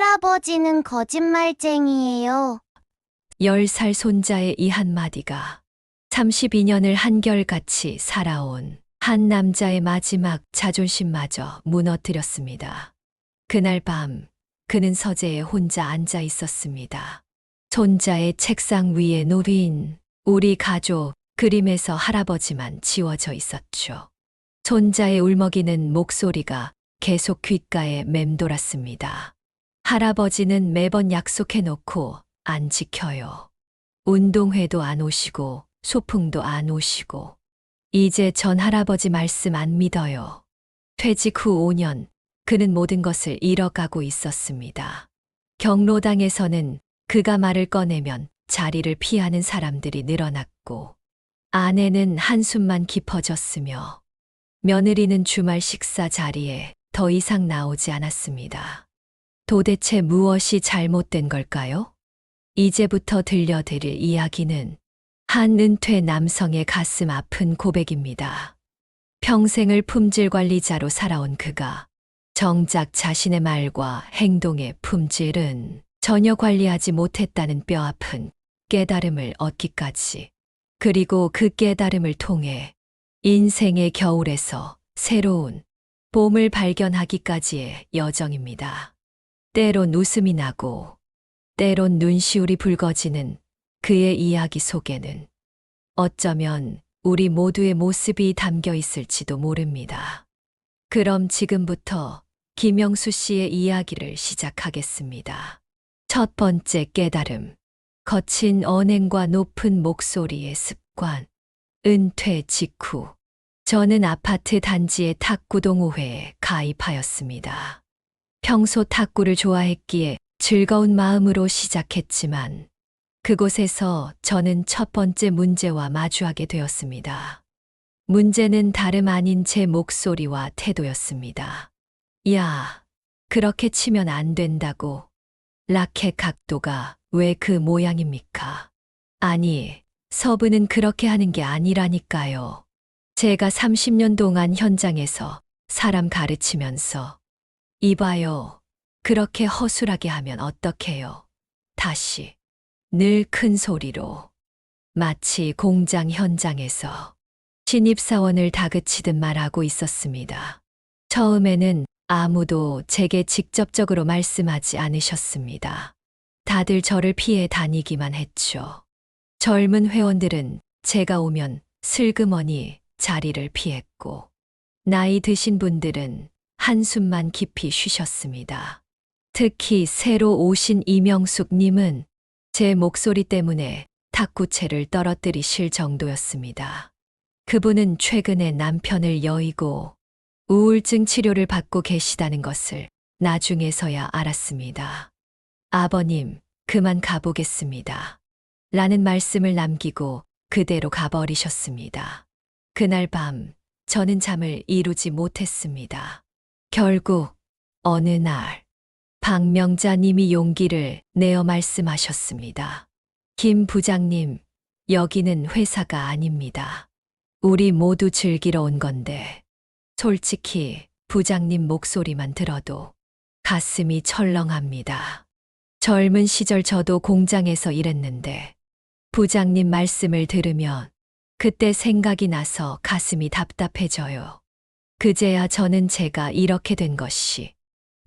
할아버지는 거짓말쟁이에요. 10살 손자의 이 한마디가 32년을 한결같이 살아온 한 남자의 마지막 자존심마저 무너뜨렸습니다. 그날 밤 그는 서재에 혼자 앉아 있었습니다. 손자의 책상 위에 놓인 우리 가족 그림에서 할아버지만 지워져 있었죠. 손자의 울먹이는 목소리가 계속 귓가에 맴돌았습니다. 할아버지는 매번 약속해놓고 안 지켜요. 운동회도 안 오시고 소풍도 안 오시고 이제 전 할아버지 말씀 안 믿어요. 퇴직 후 5년 그는 모든 것을 잃어가고 있었습니다. 경로당에서는 그가 말을 꺼내면 자리를 피하는 사람들이 늘어났고 아내는 한숨만 깊어졌으며 며느리는 주말 식사 자리에 더 이상 나오지 않았습니다. 도대체 무엇이 잘못된 걸까요? 이제부터 들려드릴 이야기는 한 은퇴 남성의 가슴 아픈 고백입니다. 평생을 품질 관리자로 살아온 그가 정작 자신의 말과 행동의 품질은 전혀 관리하지 못했다는 뼈아픈 깨달음을 얻기까지, 그리고 그 깨달음을 통해 인생의 겨울에서 새로운 봄을 발견하기까지의 여정입니다. 때론 웃음이 나고 때론 눈시울이 붉어지는 그의 이야기 속에는 어쩌면 우리 모두의 모습이 담겨 있을지도 모릅니다. 그럼 지금부터 김영수 씨의 이야기를 시작하겠습니다. 첫 번째 깨달음. 거친 언행과 높은 목소리의 습관. 은퇴 직후 저는 아파트 단지의 탁구 동호회에 가입하였습니다. 평소 탁구를 좋아했기에 즐거운 마음으로 시작했지만 그곳에서 저는 첫 번째 문제와 마주하게 되었습니다. 문제는 다름 아닌 제 목소리와 태도였습니다. 야, 그렇게 치면 안 된다고. 라켓 각도가 왜 그 모양입니까? 아니, 서브는 그렇게 하는 게 아니라니까요. 제가 30년 동안 현장에서 사람 가르치면서 이봐요. 그렇게 허술하게 하면 어떡해요? 다시. 늘 큰 소리로. 마치 공장 현장에서 신입사원을 다그치듯 말하고 있었습니다. 처음에는 아무도 제게 직접적으로 말씀하지 않으셨습니다. 다들 저를 피해 다니기만 했죠. 젊은 회원들은 제가 오면 슬그머니 자리를 피했고, 나이 드신 분들은 한숨만 깊이 쉬셨습니다. 특히 새로 오신 이명숙 님은 제 목소리 때문에 탁구채를 떨어뜨리실 정도였습니다. 그분은 최근에 남편을 여의고 우울증 치료를 받고 계시다는 것을 나중에서야 알았습니다. 아버님, 그만 가보겠습니다. 라는 말씀을 남기고 그대로 가버리셨습니다. 그날 밤 저는 잠을 이루지 못했습니다. 결국 어느 날 박명자 님이 용기를 내어 말씀하셨습니다. 김 부장님, 여기는 회사가 아닙니다. 우리 모두 즐기러 온 건데. 솔직히 부장님 목소리만 들어도 가슴이 철렁합니다. 젊은 시절 저도 공장에서 일했는데 부장님 말씀을 들으면 그때 생각이 나서 가슴이 답답해져요. 그제야 저는 제가 이렇게 된 것이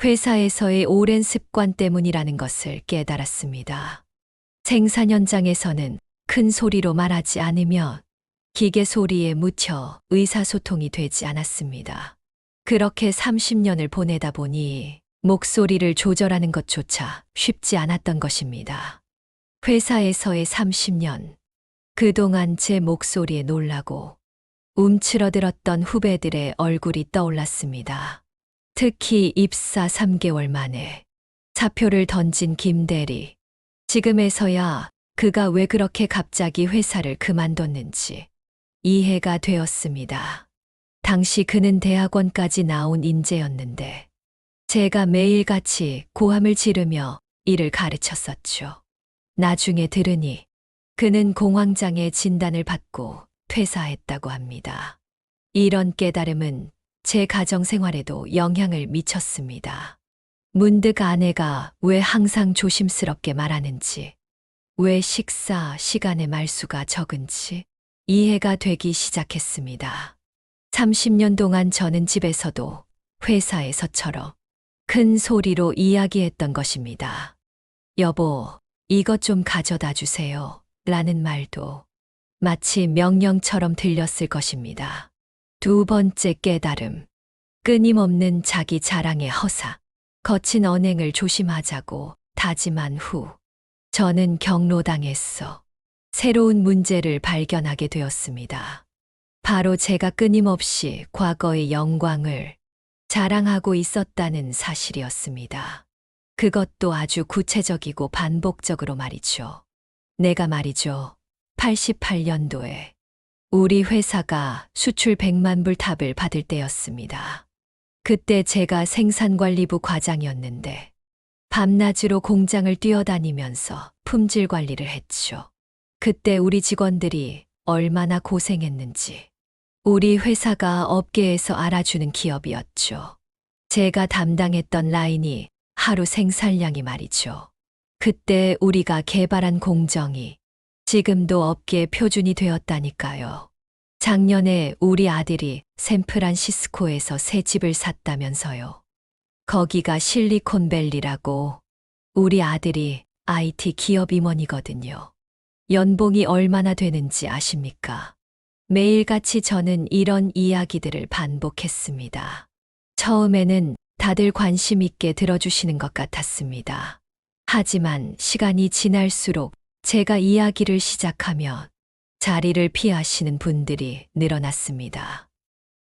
회사에서의 오랜 습관 때문이라는 것을 깨달았습니다. 생산 현장에서는 큰 소리로 말하지 않으면 기계 소리에 묻혀 의사소통이 되지 않았습니다. 그렇게 30년을 보내다 보니 목소리를 조절하는 것조차 쉽지 않았던 것입니다. 회사에서의 30년, 그동안 제 목소리에 놀라고 움츠러들었던 후배들의 얼굴이 떠올랐습니다. 특히 입사 3개월 만에 사표를 던진 김 대리. 지금에서야 그가 왜 그렇게 갑자기 회사를 그만뒀는지 이해가 되었습니다. 당시 그는 대학원까지 나온 인재였는데 제가 매일같이 고함을 지르며 일을 가르쳤었죠. 나중에 들으니 그는 공황장애 진단을 받고 퇴사했다고 합니다. 이런 깨달음은 제 가정 생활에도 영향을 미쳤습니다. 문득 아내가 왜 항상 조심스럽게 말하는지, 왜 식사 시간의 말수가 적은지 이해가 되기 시작했습니다. 30년 동안 저는 집에서도 회사에서처럼 큰 소리로 이야기했던 것입니다. 여보, 이것 좀 가져다 주세요. 라는 말도 마치 명령처럼 들렸을 것입니다. 두 번째 깨달음. 끊임없는 자기 자랑의 허사. 거친 언행을 조심하자고 다짐한 후 저는 경로당에서 새로운 문제를 발견하게 되었습니다. 바로 제가 끊임없이 과거의 영광을 자랑하고 있었다는 사실이었습니다. 그것도 아주 구체적이고 반복적으로 말이죠. 내가 말이죠. 88년도에 우리 회사가 수출 100만 불 탑을 받을 때였습니다. 그때 제가 생산관리부 과장이었는데 밤낮으로 공장을 뛰어다니면서 품질 관리를 했죠. 그때 우리 직원들이 얼마나 고생했는지 우리 회사가 업계에서 알아주는 기업이었죠. 제가 담당했던 라인이 하루 생산량이 말이죠. 그때 우리가 개발한 공정이 지금도 업계 표준이 되었다니까요. 작년에 우리 아들이 샌프란시스코에서 새 집을 샀다면서요. 거기가 실리콘밸리라고 우리 아들이 IT 기업 임원이거든요. 연봉이 얼마나 되는지 아십니까? 매일같이 저는 이런 이야기들을 반복했습니다. 처음에는 다들 관심 있게 들어주시는 것 같았습니다. 하지만 시간이 지날수록 제가 이야기를 시작하면 자리를 피하시는 분들이 늘어났습니다.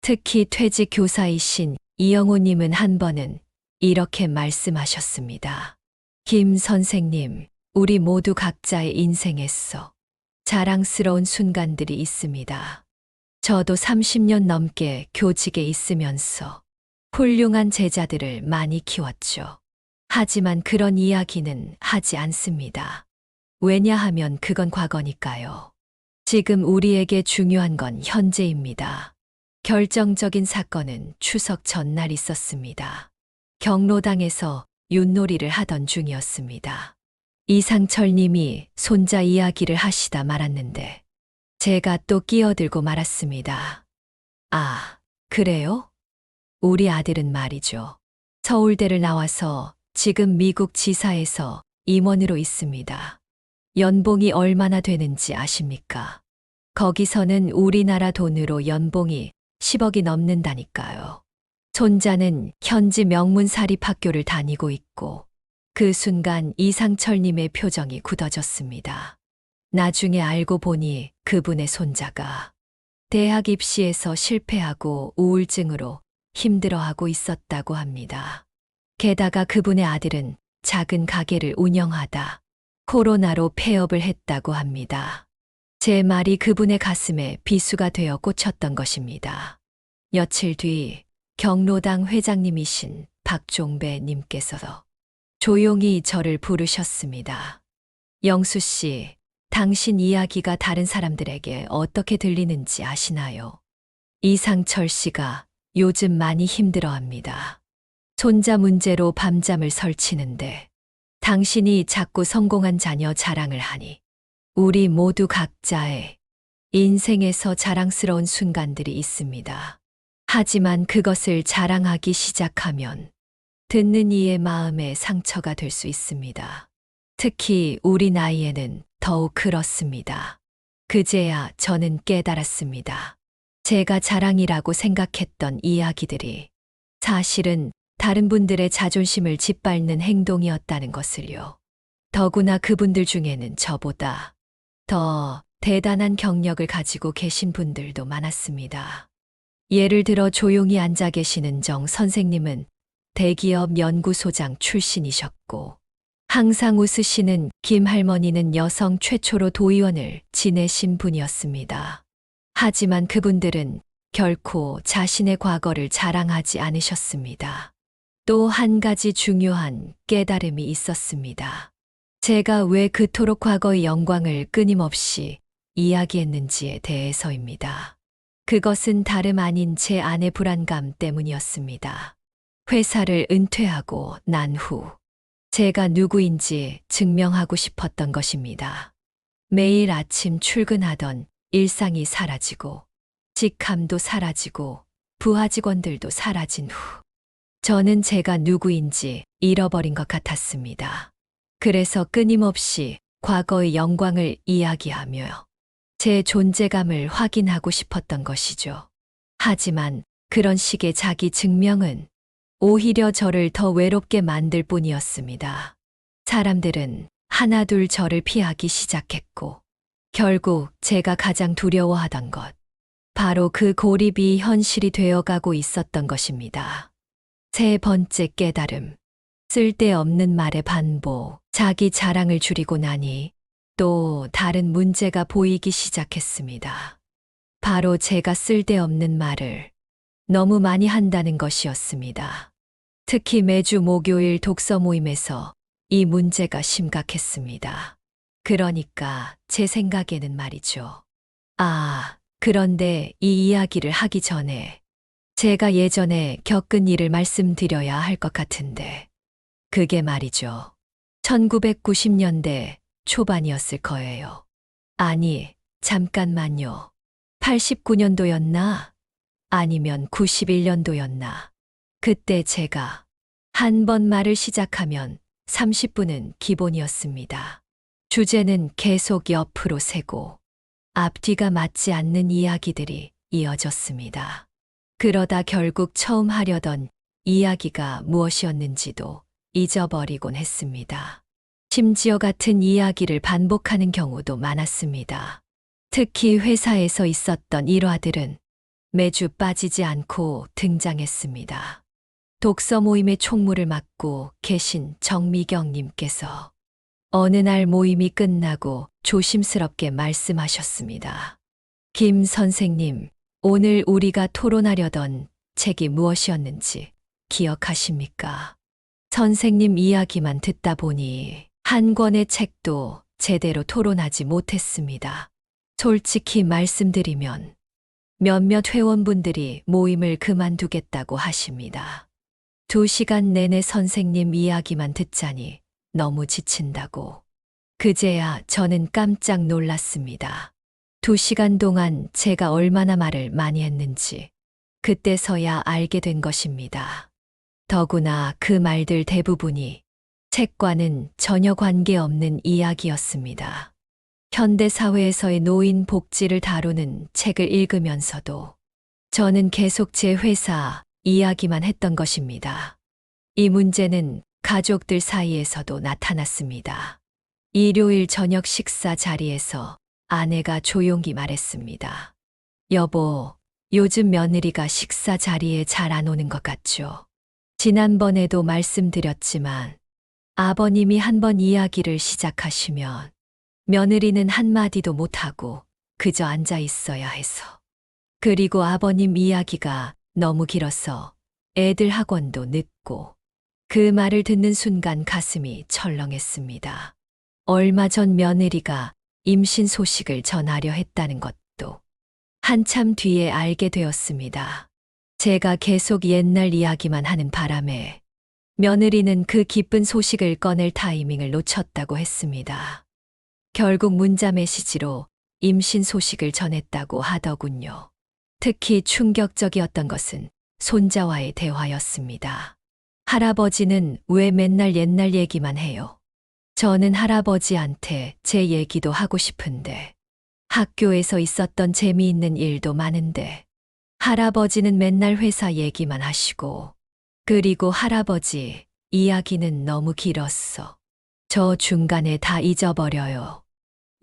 특히 퇴직 교사이신 이영호님은 한 번은 이렇게 말씀하셨습니다. 김 선생님, 우리 모두 각자의 인생에서 자랑스러운 순간들이 있습니다. 저도 30년 넘게 교직에 있으면서 훌륭한 제자들을 많이 키웠죠. 하지만 그런 이야기는 하지 않습니다. 왜냐하면 그건 과거니까요. 지금 우리에게 중요한 건 현재입니다. 결정적인 사건은 추석 전날 있었습니다. 경로당에서 윷놀이를 하던 중이었습니다. 이상철 님이 손자 이야기를 하시다 말았는데 제가 또 끼어들고 말았습니다. 아, 그래요? 우리 아들은 말이죠. 서울대를 나와서 지금 미국 지사에서 임원으로 있습니다. 연봉이 얼마나 되는지 아십니까? 거기서는 우리나라 돈으로 연봉이 10억이 넘는다니까요. 손자는 현지 명문 사립학교를 다니고 있고 그 순간 이상철님의 표정이 굳어졌습니다. 나중에 알고 보니 그분의 손자가 대학 입시에서 실패하고 우울증으로 힘들어하고 있었다고 합니다. 게다가 그분의 아들은 작은 가게를 운영하다 코로나로 폐업을 했다고 합니다. 제 말이 그분의 가슴에 비수가 되어 꽂혔던 것입니다. 며칠 뒤 경로당 회장님이신 박종배 님께서 조용히 저를 부르셨습니다. 영수 씨, 당신 이야기가 다른 사람들에게 어떻게 들리는지 아시나요? 이상철 씨가 요즘 많이 힘들어합니다. 손자 문제로 밤잠을 설치는데 당신이 자꾸 성공한 자녀 자랑을 하니 우리 모두 각자의 인생에서 자랑스러운 순간들이 있습니다. 하지만 그것을 자랑하기 시작하면 듣는 이의 마음에 상처가 될 수 있습니다. 특히 우리 나이에는 더욱 그렇습니다. 그제야 저는 깨달았습니다. 제가 자랑이라고 생각했던 이야기들이 사실은 다른 분들의 자존심을 짓밟는 행동이었다는 것을요. 더구나 그분들 중에는 저보다 더 대단한 경력을 가지고 계신 분들도 많았습니다. 예를 들어 조용히 앉아 계시는 정 선생님은 대기업 연구소장 출신이셨고 항상 웃으시는 김 할머니는 여성 최초로 도의원을 지내신 분이었습니다. 하지만 그분들은 결코 자신의 과거를 자랑하지 않으셨습니다. 또 한 가지 중요한 깨달음이 있었습니다. 제가 왜 그토록 과거의 영광을 끊임없이 이야기했는지에 대해서입니다. 그것은 다름 아닌 제 안의 불안감 때문이었습니다. 회사를 은퇴하고 난 후 제가 누구인지 증명하고 싶었던 것입니다. 매일 아침 출근하던 일상이 사라지고 직함도 사라지고 부하 직원들도 사라진 후 저는 제가 누구인지 잃어버린 것 같았습니다. 그래서 끊임없이 과거의 영광을 이야기하며 제 존재감을 확인하고 싶었던 것이죠. 하지만 그런 식의 자기 증명은 오히려 저를 더 외롭게 만들 뿐이었습니다. 사람들은 하나둘 저를 피하기 시작했고, 결국 제가 가장 두려워하던 것, 바로 그 고립이 현실이 되어가고 있었던 것입니다. 세 번째 깨달음. 쓸데없는 말의 반복, 자기 자랑을 줄이고 나니 또 다른 문제가 보이기 시작했습니다. 바로 제가 쓸데없는 말을 너무 많이 한다는 것이었습니다. 특히 매주 목요일 독서 모임에서 이 문제가 심각했습니다. 그러니까 제 생각에는 말이죠. 그런데 이 이야기를 하기 전에 제가 예전에 겪은 일을 말씀드려야 할 것 같은데, 그게 말이죠. 1990년대 초반이었을 거예요. 아니, 잠깐만요. 89년도였나? 아니면 91년도였나? 그때 제가 한 번 말을 시작하면 30분은 기본이었습니다. 주제는 계속 옆으로 새고 앞뒤가 맞지 않는 이야기들이 이어졌습니다. 그러다 결국 처음 하려던 이야기가 무엇이었는지도 잊어버리곤 했습니다. 심지어 같은 이야기를 반복하는 경우도 많았습니다. 특히 회사에서 있었던 일화들은 매주 빠지지 않고 등장했습니다. 독서 모임의 총무를 맡고 계신 정미경님께서 어느 날 모임이 끝나고 조심스럽게 말씀하셨습니다. 김 선생님, 오늘 우리가 토론하려던 책이 무엇이었는지 기억하십니까? 선생님 이야기만 듣다 보니 한 권의 책도 제대로 토론하지 못했습니다. 솔직히 말씀드리면 몇몇 회원분들이 모임을 그만두겠다고 하십니다. 2시간 내내 선생님 이야기만 듣자니 너무 지친다고. 그제야 저는 깜짝 놀랐습니다. 2시간 동안 제가 얼마나 말을 많이 했는지 그때서야 알게 된 것입니다. 더구나 그 말들 대부분이 책과는 전혀 관계없는 이야기였습니다. 현대사회에서의 노인 복지를 다루는 책을 읽으면서도 저는 계속 제 회사 이야기만 했던 것입니다. 이 문제는 가족들 사이에서도 나타났습니다. 일요일 저녁 식사 자리에서 아내가 조용히 말했습니다. 여보, 요즘 며느리가 식사 자리에 잘 안 오는 것 같죠? 지난번에도 말씀드렸지만 아버님이 한번 이야기를 시작하시면 며느리는 한마디도 못하고 그저 앉아 있어야 해서. 그리고 아버님 이야기가 너무 길어서 애들 학원도 늦고. 그 말을 듣는 순간 가슴이 철렁했습니다. 얼마 전 며느리가 임신 소식을 전하려 했다는 것도 한참 뒤에 알게 되었습니다. 제가 계속 옛날 이야기만 하는 바람에 며느리는 그 기쁜 소식을 꺼낼 타이밍을 놓쳤다고 했습니다. 결국 문자 메시지로 임신 소식을 전했다고 하더군요. 특히 충격적이었던 것은 손자와의 대화였습니다. 할아버지는 왜 맨날 옛날 얘기만 해요? 저는 할아버지한테 제 얘기도 하고 싶은데, 학교에서 있었던 재미있는 일도 많은데, 할아버지는 맨날 회사 얘기만 하시고, 그리고 할아버지 이야기는 너무 길었어. 저 중간에 다 잊어버려요.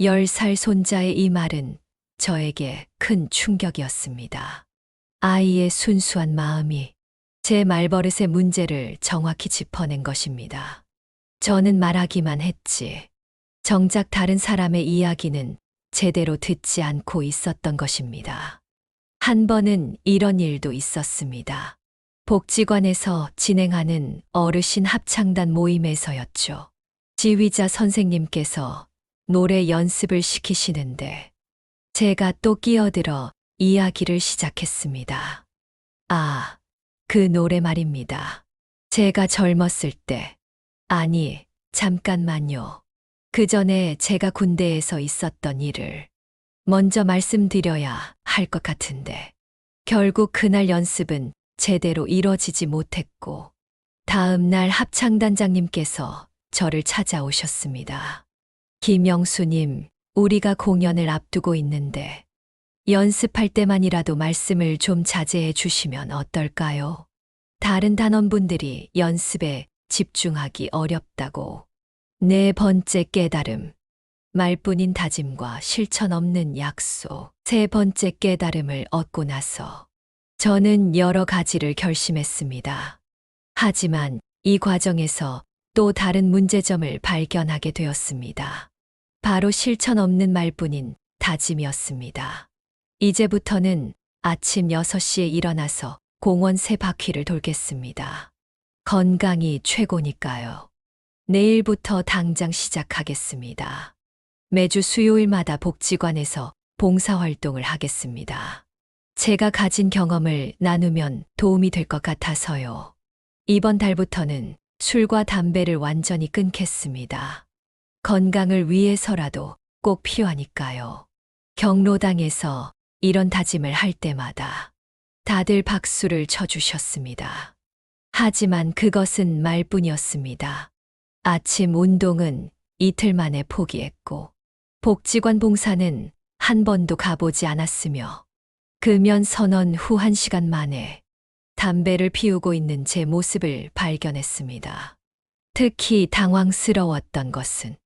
10살 손자의 이 말은 저에게 큰 충격이었습니다. 아이의 순수한 마음이 제 말버릇의 문제를 정확히 짚어낸 것입니다. 저는 말하기만 했지. 정작 다른 사람의 이야기는 제대로 듣지 않고 있었던 것입니다. 한 번은 이런 일도 있었습니다. 복지관에서 진행하는 어르신 합창단 모임에서였죠. 지휘자 선생님께서 노래 연습을 시키시는데 제가 또 끼어들어 이야기를 시작했습니다. 그 노래 말입니다. 제가 젊었을 때, 아니, 잠깐만요. 그 전에 제가 군대에서 있었던 일을 먼저 말씀드려야 할 것 같은데, 결국 그날 연습은 제대로 이뤄지지 못했고, 다음 날 합창단장님께서 저를 찾아오셨습니다. 김영수님, 우리가 공연을 앞두고 있는데, 연습할 때만이라도 말씀을 좀 자제해 주시면 어떨까요? 다른 단원분들이 연습에 집중하기 어렵다고. 네 번째 깨달음. 말뿐인 다짐과 실천 없는 약속. 세 번째 깨달음을 얻고 나서 저는 여러 가지를 결심했습니다. 하지만 이 과정에서 또 다른 문제점을 발견하게 되었습니다. 바로 실천 없는 말뿐인 다짐이었습니다. 이제부터는 아침 6시에 일어나서 공원 3바퀴를 돌겠습니다. 건강이 최고니까요. 내일부터 당장 시작하겠습니다. 매주 수요일마다 복지관에서 봉사활동을 하겠습니다. 제가 가진 경험을 나누면 도움이 될 것 같아서요. 이번 달부터는 술과 담배를 완전히 끊겠습니다. 건강을 위해서라도 꼭 필요하니까요. 경로당에서 이런 다짐을 할 때마다 다들 박수를 쳐주셨습니다. 하지만 그것은 말뿐이었습니다. 아침 운동은 이틀 만에 포기했고, 복지관 봉사는 한 번도 가보지 않았으며, 금연 선언 후 1시간 만에 담배를 피우고 있는 제 모습을 발견했습니다. 특히 당황스러웠던 것은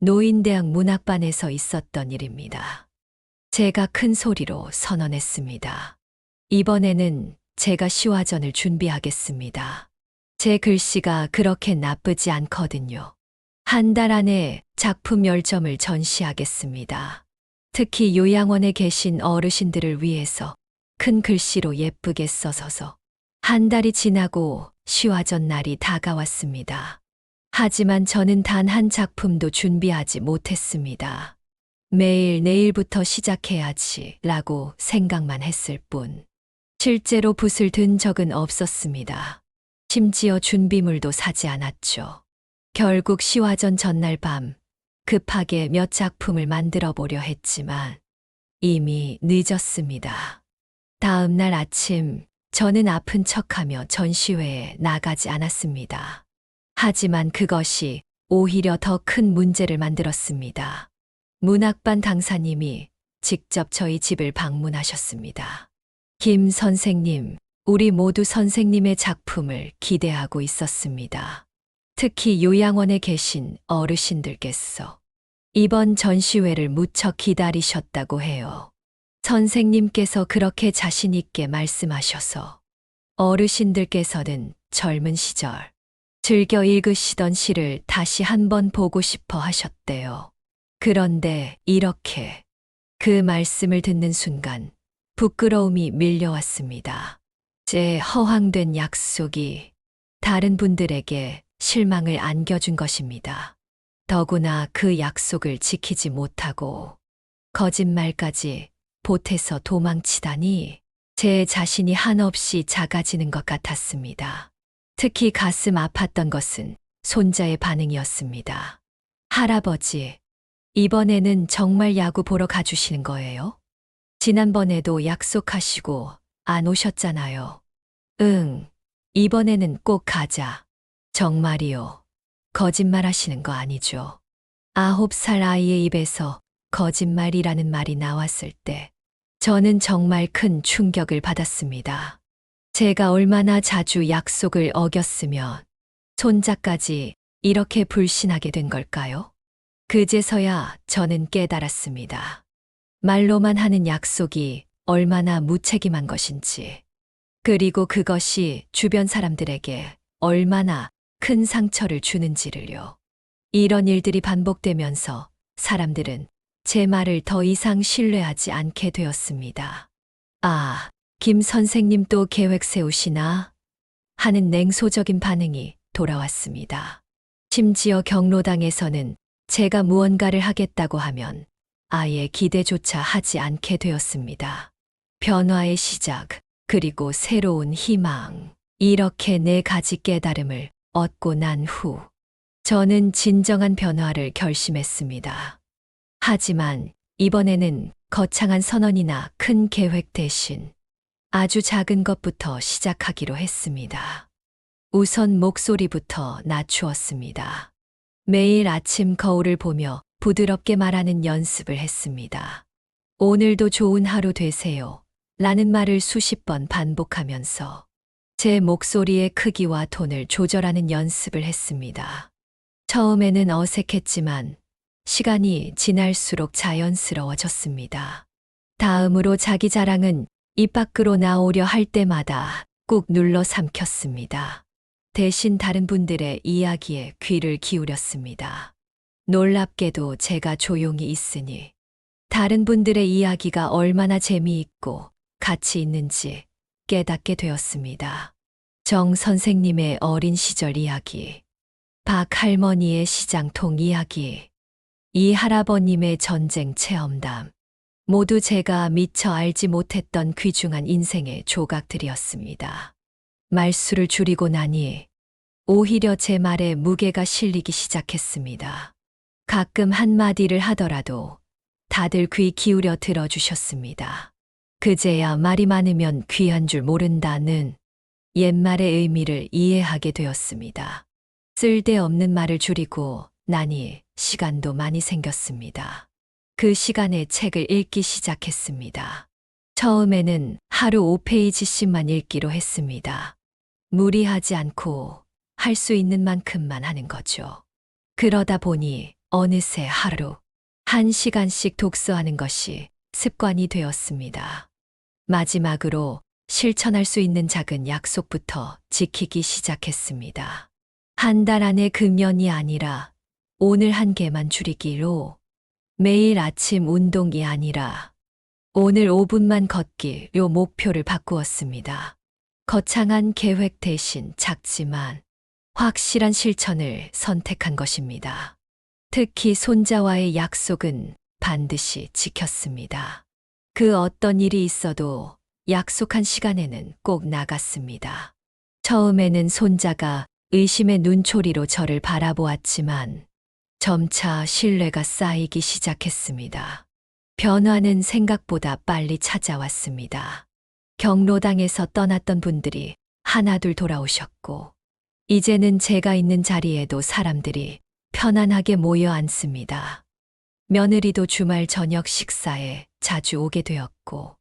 노인대학 문학반에서 있었던 일입니다. 제가 큰 소리로 선언했습니다. 이번에는 제가 시화전을 준비하겠습니다. 제 글씨가 그렇게 나쁘지 않거든요. 한 달 안에 작품 10점을 전시하겠습니다. 특히 요양원에 계신 어르신들을 위해서 큰 글씨로 예쁘게 써서서. 한 달이 지나고 시화전 날이 다가왔습니다. 하지만 저는 단 한 작품도 준비하지 못했습니다. 매일 내일부터 시작해야지 라고 생각만 했을 뿐. 실제로 붓을 든 적은 없었습니다. 심지어 준비물도 사지 않았죠. 결국 시화전 전날 밤 급하게 몇 작품을 만들어 보려 했지만 이미 늦었습니다. 다음 날 아침 저는 아픈 척하며 전시회에 나가지 않았습니다. 하지만 그것이 오히려 더 큰 문제를 만들었습니다. 문학반 강사님이 직접 저희 집을 방문하셨습니다. 김 선생님, 우리 모두 선생님의 작품을 기대하고 있었습니다. 특히 요양원에 계신 어르신들께서 이번 전시회를 무척 기다리셨다고 해요. 선생님께서 그렇게 자신 있게 말씀하셔서 어르신들께서는 젊은 시절 즐겨 읽으시던 시를 다시 한번 보고 싶어 하셨대요. 그런데 이렇게 그 말씀을 듣는 순간 부끄러움이 밀려왔습니다. 제 허황된 약속이 다른 분들에게 실망을 안겨준 것입니다. 더구나 그 약속을 지키지 못하고 거짓말까지 보태서 도망치다니 제 자신이 한없이 작아지는 것 같았습니다. 특히 가슴 아팠던 것은 손자의 반응이었습니다. 할아버지, 이번에는 정말 야구 보러 가주시는 거예요? 지난번에도 약속하시고 안 오셨잖아요. 응, 이번에는 꼭 가자. 정말이요. 거짓말 하시는 거 아니죠? 9살 아이의 입에서 거짓말이라는 말이 나왔을 때 저는 정말 큰 충격을 받았습니다. 제가 얼마나 자주 약속을 어겼으면 손자까지 이렇게 불신하게 된 걸까요? 그제서야 저는 깨달았습니다. 말로만 하는 약속이 얼마나 무책임한 것인지, 그리고 그것이 주변 사람들에게 얼마나 큰 상처를 주는지를요. 이런 일들이 반복되면서 사람들은 제 말을 더 이상 신뢰하지 않게 되었습니다. 아, 김 선생님 또 계획 세우시나? 하는 냉소적인 반응이 돌아왔습니다. 심지어 경로당에서는 제가 무언가를 하겠다고 하면 아예 기대조차 하지 않게 되었습니다. 변화의 시작, 그리고 새로운 희망. 이렇게 네 가지 깨달음을 얻고 난 후, 저는 진정한 변화를 결심했습니다. 하지만 이번에는 거창한 선언이나 큰 계획 대신 아주 작은 것부터 시작하기로 했습니다. 우선 목소리부터 낮추었습니다. 매일 아침 거울을 보며 부드럽게 말하는 연습을 했습니다. 오늘도 좋은 하루 되세요. 라는 말을 수십 번 반복하면서 제 목소리의 크기와 톤을 조절하는 연습을 했습니다. 처음에는 어색했지만 시간이 지날수록 자연스러워졌습니다. 다음으로 자기 자랑은 입 밖으로 나오려 할 때마다 꾹 눌러 삼켰습니다. 대신 다른 분들의 이야기에 귀를 기울였습니다. 놀랍게도 제가 조용히 있으니 다른 분들의 이야기가 얼마나 재미있고 가치 있는지 깨닫게 되었습니다. 정 선생님의 어린 시절 이야기, 박 할머니의 시장통 이야기, 이 할아버님의 전쟁 체험담, 모두 제가 미처 알지 못했던 귀중한 인생의 조각들이었습니다. 말수를 줄이고 나니 오히려 제 말에 무게가 실리기 시작했습니다. 가끔 한마디를 하더라도 다들 귀 기울여 들어주셨습니다. 그제야 말이 많으면 귀한 줄 모른다는 옛말의 의미를 이해하게 되었습니다. 쓸데없는 말을 줄이고 나니 시간도 많이 생겼습니다. 그 시간에 책을 읽기 시작했습니다. 처음에는 하루 5페이지씩만 읽기로 했습니다. 무리하지 않고 할 수 있는 만큼만 하는 거죠. 그러다 보니 어느새 하루 1시간씩 독서하는 것이 습관이 되었습니다. 마지막으로 실천할 수 있는 작은 약속부터 지키기 시작했습니다. 한 달 안에 금년이 아니라 오늘 한 개만 줄이기로, 매일 아침 운동이 아니라 오늘 5분만 걷기로 목표를 바꾸었습니다. 거창한 계획 대신 작지만 확실한 실천을 선택한 것입니다. 특히 손자와의 약속은 반드시 지켰습니다. 그 어떤 일이 있어도 약속한 시간에는 꼭 나갔습니다. 처음에는 손자가 의심의 눈초리로 저를 바라보았지만 점차 신뢰가 쌓이기 시작했습니다. 변화는 생각보다 빨리 찾아왔습니다. 경로당에서 떠났던 분들이 하나둘 돌아오셨고, 이제는 제가 있는 자리에도 사람들이 편안하게 모여 앉습니다. 며느리도 주말 저녁 식사에 자주 오게 되었고,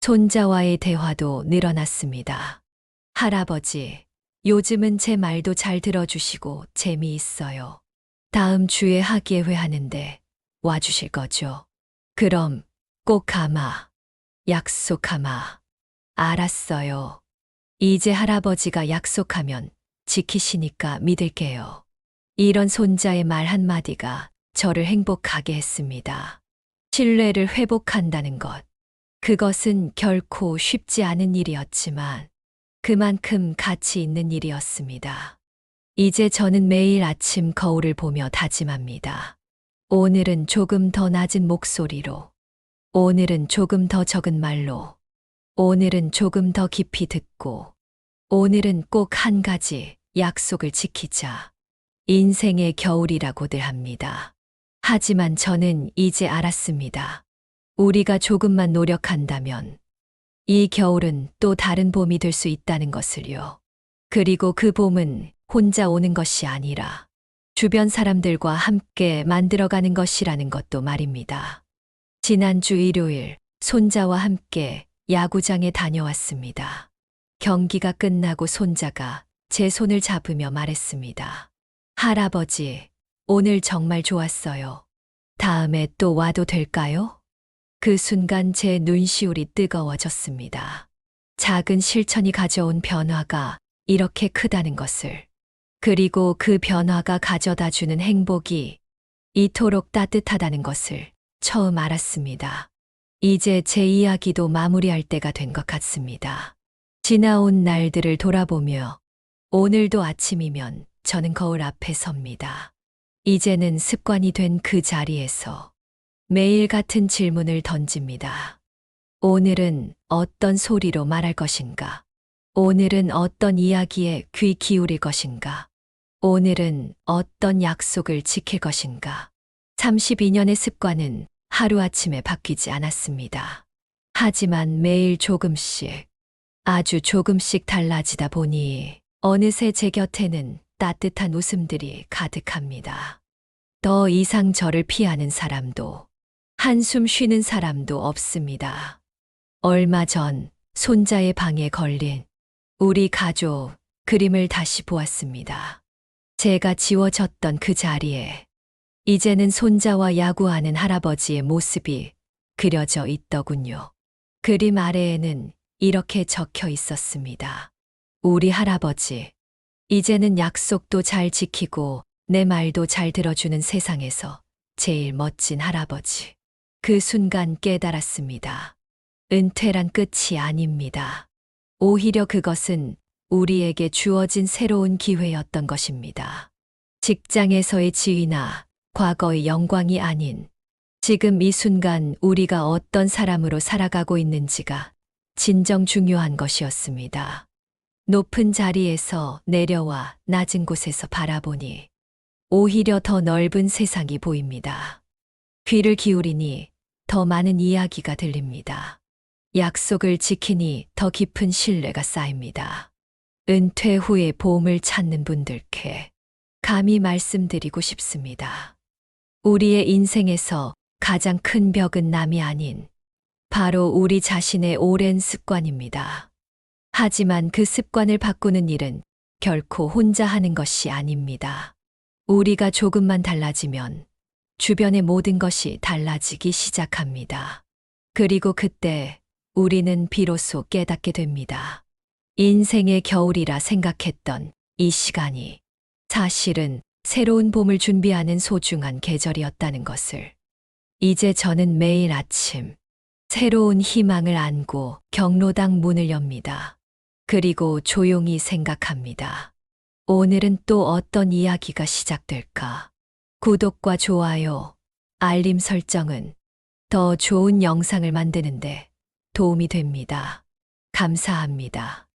손자와의 대화도 늘어났습니다. 할아버지, 요즘은 제 말도 잘 들어주시고 재미있어요. 다음 주에 학예회 하는데 와주실 거죠? 그럼 꼭 가마. 약속하마. 알았어요. 이제 할아버지가 약속하면 지키시니까 믿을게요. 이런 손자의 말 한마디가 저를 행복하게 했습니다. 신뢰를 회복한다는 것. 그것은 결코 쉽지 않은 일이었지만 그만큼 가치 있는 일이었습니다. 이제 저는 매일 아침 거울을 보며 다짐합니다. 오늘은 조금 더 낮은 목소리로, 오늘은 조금 더 적은 말로, 오늘은 조금 더 깊이 듣고, 오늘은 꼭 한 가지 약속을 지키자. 인생의 겨울이라고들 합니다. 하지만 저는 이제 알았습니다. 우리가 조금만 노력한다면 이 겨울은 또 다른 봄이 될 수 있다는 것을요. 그리고 그 봄은 혼자 오는 것이 아니라 주변 사람들과 함께 만들어가는 것이라는 것도 말입니다. 지난주 일요일 손자와 함께 야구장에 다녀왔습니다. 경기가 끝나고 손자가 제 손을 잡으며 말했습니다. 할아버지, 오늘 정말 좋았어요. 다음에 또 와도 될까요? 그 순간 제 눈시울이 뜨거워졌습니다. 작은 실천이 가져온 변화가 이렇게 크다는 것을, 그리고 그 변화가 가져다 주는 행복이 이토록 따뜻하다는 것을 처음 알았습니다. 이제 제 이야기도 마무리할 때가 된 것 같습니다. 지나온 날들을 돌아보며 오늘도 아침이면 저는 거울 앞에 섭니다. 이제는 습관이 된 그 자리에서 매일 같은 질문을 던집니다. 오늘은 어떤 소리로 말할 것인가? 오늘은 어떤 이야기에 귀 기울일 것인가? 오늘은 어떤 약속을 지킬 것인가? 32년의 습관은 하루아침에 바뀌지 않았습니다. 하지만 매일 조금씩, 아주 조금씩 달라지다 보니 어느새 제 곁에는 따뜻한 웃음들이 가득합니다. 더 이상 저를 피하는 사람도, 한숨 쉬는 사람도 없습니다. 얼마 전 손자의 방에 걸린 우리 가족 그림을 다시 보았습니다. 제가 지워졌던 그 자리에 이제는 손자와 야구하는 할아버지의 모습이 그려져 있더군요. 그림 아래에는 이렇게 적혀 있었습니다. 우리 할아버지, 이제는 약속도 잘 지키고 내 말도 잘 들어주는 세상에서 제일 멋진 할아버지. 그 순간 깨달았습니다. 은퇴란 끝이 아닙니다. 오히려 그것은 우리에게 주어진 새로운 기회였던 것입니다. 직장에서의 지위나 과거의 영광이 아닌 지금 이 순간 우리가 어떤 사람으로 살아가고 있는지가 진정 중요한 것이었습니다. 높은 자리에서 내려와 낮은 곳에서 바라보니 오히려 더 넓은 세상이 보입니다. 귀를 기울이니 더 많은 이야기가 들립니다. 약속을 지키니 더 깊은 신뢰가 쌓입니다. 은퇴 후에 보험을 찾는 분들께 감히 말씀드리고 싶습니다. 우리의 인생에서 가장 큰 벽은 남이 아닌 바로 우리 자신의 오랜 습관입니다. 하지만 그 습관을 바꾸는 일은 결코 혼자 하는 것이 아닙니다. 우리가 조금만 달라지면 주변의 모든 것이 달라지기 시작합니다. 그리고 그때 우리는 비로소 깨닫게 됩니다. 인생의 겨울이라 생각했던 이 시간이 사실은 새로운 봄을 준비하는 소중한 계절이었다는 것을. 이제 저는 매일 아침 새로운 희망을 안고 경로당 문을 엽니다. 그리고 조용히 생각합니다. 오늘은 또 어떤 이야기가 시작될까? 구독과 좋아요, 알림 설정은 더 좋은 영상을 만드는데 도움이 됩니다. 감사합니다.